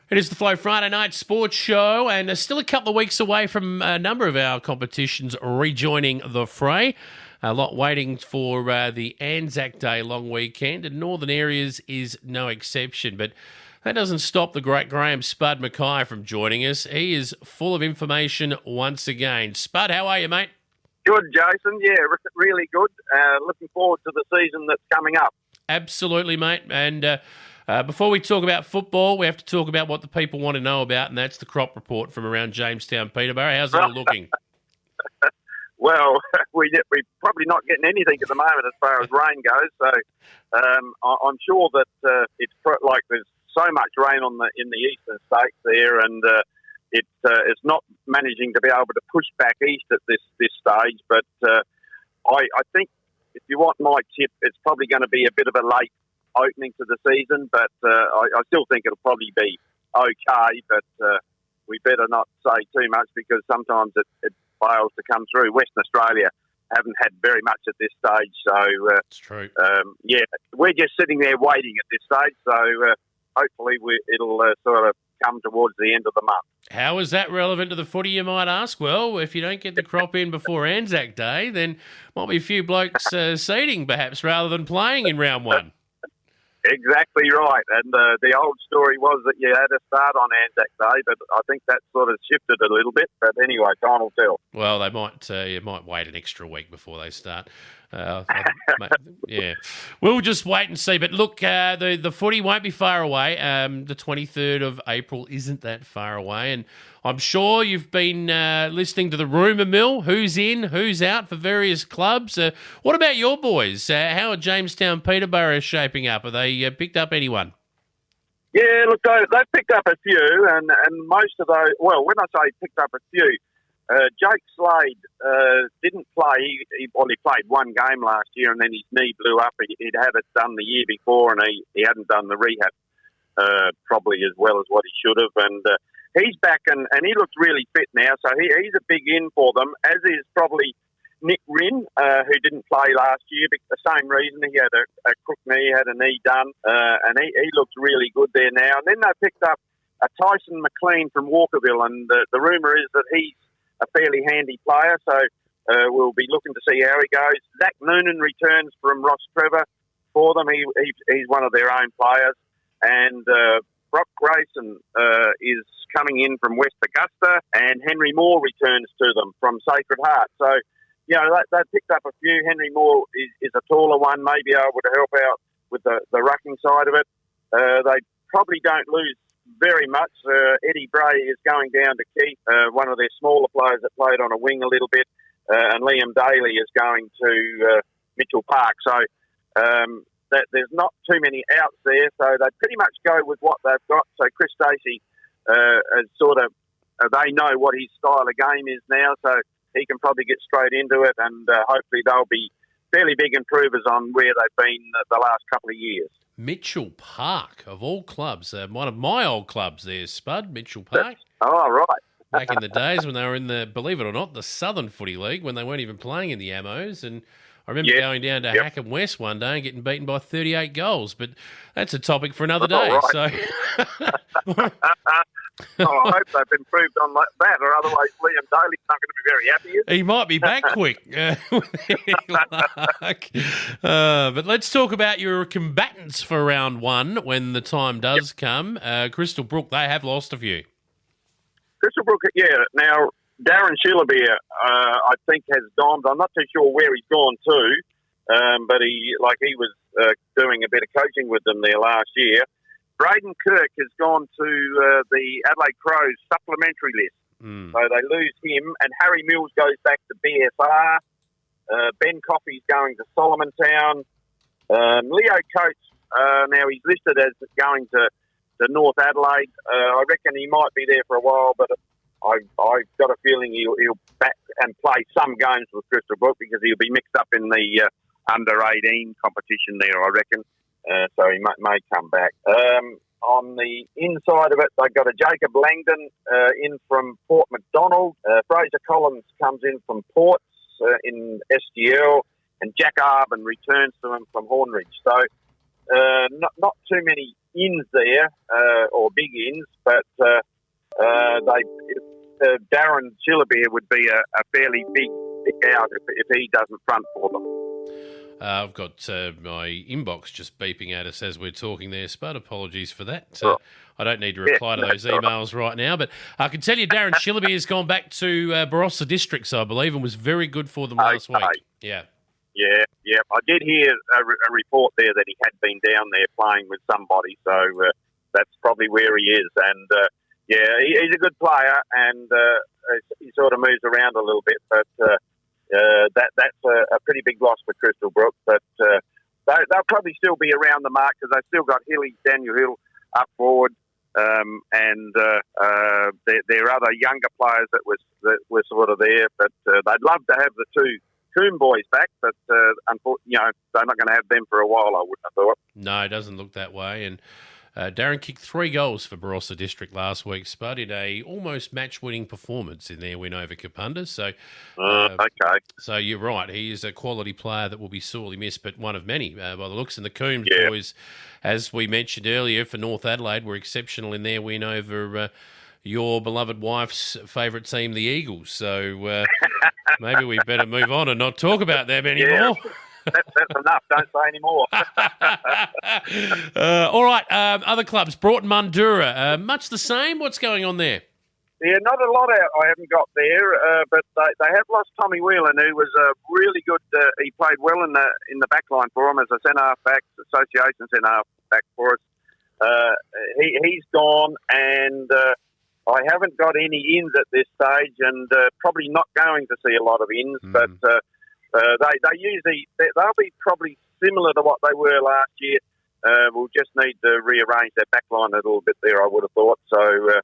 It is the Flow Friday Night Sports Show, and still a couple of weeks away from a number of our competitions rejoining the fray. A lot waiting for the ANZAC Day long weekend, and Northern Areas is no exception. But that doesn't stop the great Graham Spud McKay from joining us. He is full of information once again. Spud, how are you, mate? Good, Jason. Yeah, really good. Looking forward to the season that's coming up. Absolutely, mate. And before we talk about football, we have to talk about what the people want to know about, and that's the crop report from around Jamestown Peterborough. How's it all looking? Well, we're probably not getting anything at the moment as far as rain goes. So I'm sure that it's like there's so much rain in the eastern states there, and it's not managing to be able to push back east at this stage. But I think if you want my tip, it's probably going to be a bit of a late opening to the season, but I still think it'll probably be okay, but we better not say too much because sometimes it fails to come through. Western Australia haven't had very much at this stage, so that's true. Yeah, we're just sitting there waiting at this stage, so hopefully it'll sort of come towards the end of the month. How is that relevant to the footy, you might ask? Well, if you don't get the crop in before ANZAC Day, then might be a few blokes seeding perhaps rather than playing in round one. Exactly right. And the old story was that you had to start on ANZAC Day, but I think that sort of shifted a little bit. But anyway, time will tell. Well, they might you might wait an extra week before they start. Yeah, we'll just wait and see. But look, the footy won't be far away. The 23rd of April isn't that far away, and I'm sure you've been listening to the rumour mill. Who's in, who's out for various clubs. What about your boys? How are Jamestown Peterborough shaping up? Are they picked up anyone? Yeah, look, they've picked up a few, and most of those. Well, when I say picked up a few. Jake Slade didn't play. He played one game last year, and then his knee blew up. He'd had it done the year before, and he hadn't done the rehab probably as well as what he should have. And he's back, and he looks really fit now. So he's a big in for them, as is probably Nick Rinn, who didn't play last year. But the same reason, he had a crook knee, had a knee done, and he looks really good there now. And then they picked up a Tyson McLean from Walkerville, and the rumour is that he's a fairly handy player, so we'll be looking to see how he goes. Zach Noonan returns from Ross Trevor for them. He's one of their own players. And Brock Grayson is coming in from West Augusta, and Henry Moore returns to them from Sacred Heart. So, you know, they've picked up a few. Henry Moore is a taller one, may be able to help out with the rucking side of it. They probably don't lose very much. Eddie Bray is going down to Keith, one of their smaller players that played on a wing a little bit, and Liam Daly is going to Mitchell Park. So there's not too many outs there, so they pretty much go with what they've got. So Chris Stacey is sort of, they know what his style of game is now, so he can probably get straight into it, and hopefully they'll be fairly big improvers on where they've been the last couple of years. Mitchell Park, of all clubs. One of my old clubs there, Spud, Mitchell Park. Oh, right. Back in the days when they were in the, believe it or not, the Southern Footy League, when they weren't even playing in the Ammos. And I remember going down to Hackham West one day and getting beaten by 38 goals. But that's a topic for another day. Right. So. I hope they've improved on that, or otherwise Liam Daly's not going to be very happy, is he? He might be back quick. But let's talk about your combatants for round one when the time does come. Crystal Brook, they have lost a few. Crystal Brook, yeah. Now, Darren Shillabeer, I think, has gone. I'm not too sure where he's gone to, but he was doing a bit of coaching with them there last year. Braden Kirk has gone to the Adelaide Crows supplementary list. So they lose him, and Harry Mills goes back to BFR. Ben Coffey's going to Solomon Town. Leo Coates, now he's listed as going to North Adelaide. I reckon he might be there for a while, but I've got a feeling he'll back and play some games with Crystal Brook because he'll be mixed up in the under-18 competition there, I reckon. So he may come back. On the inside of it, they've got a Jacob Langdon in from Port Macdonald. Fraser Collins comes in from Ports in SGL. And Jack Arben returns to him from Hornridge. So not too many ins there, or big ins, but Darren Chillabeer would be a fairly big out if he doesn't front for them. I've got my inbox just beeping at us as we're talking there, Spud. Apologies for that. I don't need to reply to those emails right now, but I can tell you Darren Chillabeer has gone back to Barossa Districts, I believe, and was very good for them last week. Yeah. Yeah. I did hear a report there that he had been down there playing with somebody, so that's probably where he is. And, he's a good player, and he sort of moves around a little bit, but that's a pretty big loss for Crystal Brook. But they'll probably still be around the mark because they've still got Daniel Hill up forward, and there are other younger players that were sort of there. But they'd love to have the two Coombe boys back, but unfortunately, they're not going to have them for a while, I wouldn't have thought. No, it doesn't look that way. And Darren kicked 3 goals for Barossa District last week, Spud, in a almost match-winning performance in their win over Kapunda. So, okay. So you're right. He is a quality player that will be sorely missed, but one of many by the looks. And the Coombs boys, as we mentioned earlier, for North Adelaide, were exceptional in their win over your beloved wife's favourite team, the Eagles. So maybe we better move on and not talk about them anymore. Yeah. That's enough. Don't say any more. All right. Other clubs, Broughton, Midura, much the same. What's going on there? Yeah, not a lot out. I haven't got there, but they have lost Tommy Whelan, who was a really good. He played well in the back line for him as a centre half back, association centre half back for us. He's gone, and I haven't got any ins at this stage, and probably not going to see a lot of ins, but. They usually they'll be probably similar to what they were last year. We'll just need to rearrange their backline a little bit there, I would have thought. So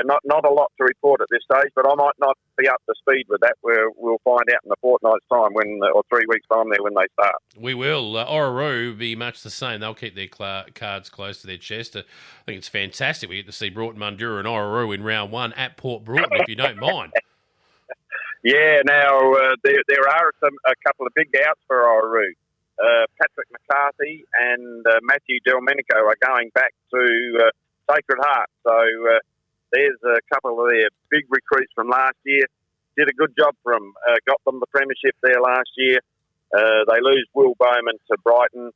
not a lot to report at this stage, but I might not be up to speed with that. We'll find out in a fortnight's time or 3 weeks' time there when they start. We will. Orroroo will be much the same. They'll keep their cards close to their chest. I think it's fantastic. We get to see Broughton, Midura and Orroroo in round 1 at Port Broughton, if you don't mind. Yeah, now there are a couple of big outs for Orroroo. Patrick McCarthy and Matthew Delmenico are going back to Sacred Heart. So there's a couple of their big recruits from last year. Did a good job for them. Got them the premiership there last year. They lose Will Bowman to Brighton.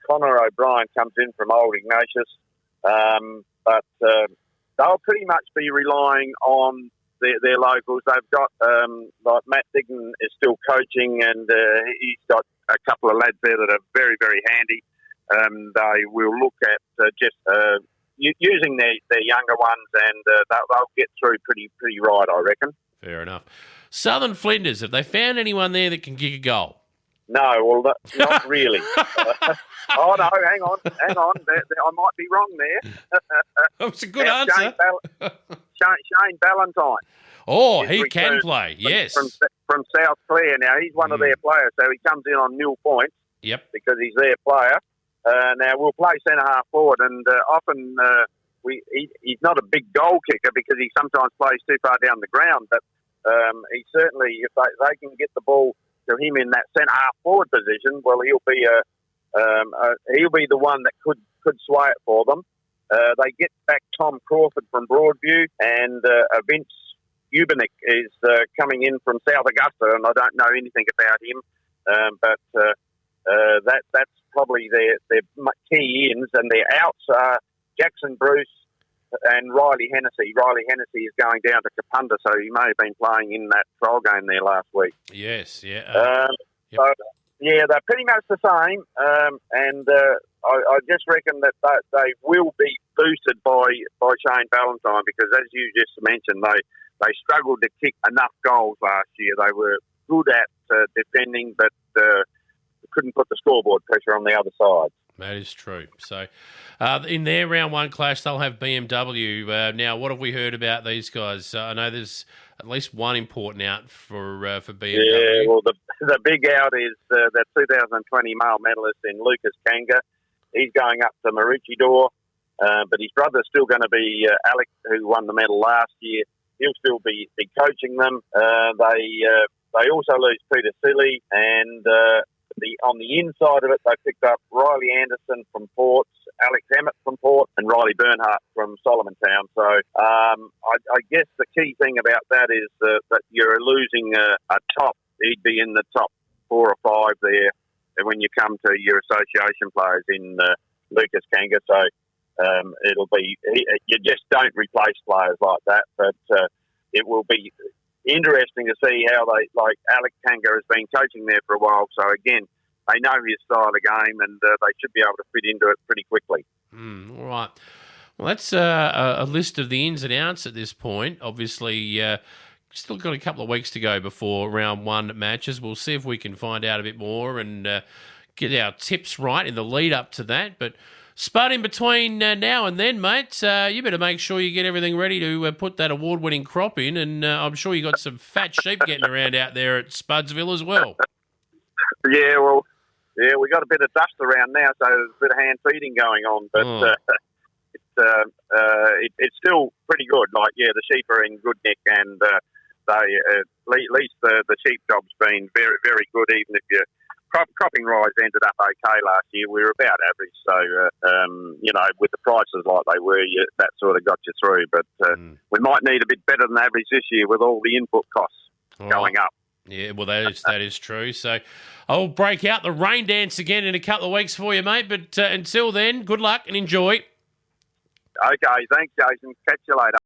Connor O'Brien comes in from Old Ignatius. But they'll pretty much be relying on their locals. They've got, like Matt Dignan is still coaching, and he's got a couple of lads there that are very, very handy. They will look at using their younger ones, and they'll get through pretty right, I reckon. Fair enough. Southern Flinders, have they found anyone there that can kick a goal? No, well, not really. Oh, no, hang on. I might be wrong there. That's a good answer. Shane Ballantyne. Oh, he can play, yes. From South Clare. Now, he's one of their players, so he comes in on nil points. Yep. Because he's their player. Now, we'll play centre-half forward, and often he's not a big goal kicker because he sometimes plays too far down the ground, but he certainly, if they can get the ball to him in that centre-half forward position, well, he'll be the one that could sway it for them. They get back Tom Crawford from Broadview, and Vince Ubernick is coming in from South Augusta, and I don't know anything about him, but that's probably their key ins, and their outs are Jackson Bruce and Riley Hennessy. Riley Hennessy is going down to Kapunda, so he may have been playing in that trial game there last week. Yes, yeah. Yep. So, yeah, they're pretty much the same, and I just reckon that they will be boosted by Shane Ballantyne, because as you just mentioned, they struggled to kick enough goals last year. They were good at defending, but couldn't put the scoreboard pressure on the other side. That is true. So, in their round 1 clash, they'll have BMW. Now, what have we heard about these guys? I know there's at least one important out for BMW. Yeah, well, the big out is the 2020 male medalist in Lucas Kanga. He's going up to Maroochydore, but his brother's still going to be Alec, who won the medal last year. He'll still be coaching them. They also lose Peter Silly, and On the inside of it, they picked up Riley Anderson from Ports, Alex Emmett from Port, and Riley Bernhardt from Solomon Town. So I guess the key thing about that is that you're losing a top. He'd be in the top 4 or 5 there when you come to your association players in Lucas Kanga. So it'll be you just don't replace players like that, but it will be interesting to see how they, like Alex Kanga has been coaching there for a while. So again, they know his style of game, and they should be able to fit into it pretty quickly. All right. Well, that's a list of the ins and outs at this point. Obviously, still got a couple of weeks to go before round 1 matches. We'll see if we can find out a bit more and get our tips right in the lead up to that. But Spud, in between now and then, mate, you better make sure you get everything ready to put that award-winning crop in, and I'm sure you got some fat sheep getting around out there at Spudsville as well. Yeah, we got a bit of dust around now, so there's a bit of hand feeding going on, but it's still pretty good. Like, the sheep are in good nick, and at least the sheep job's been very, very good. Even if your cropping rise ended up okay last year, we were about average. So, with the prices like they were, that sort of got you through. But we might need a bit better than average this year with all the input costs going up. Yeah, well, that is true. So I'll break out the rain dance again in a couple of weeks for you, mate. But until then, good luck and enjoy. Okay, thanks, Jason. Catch you later.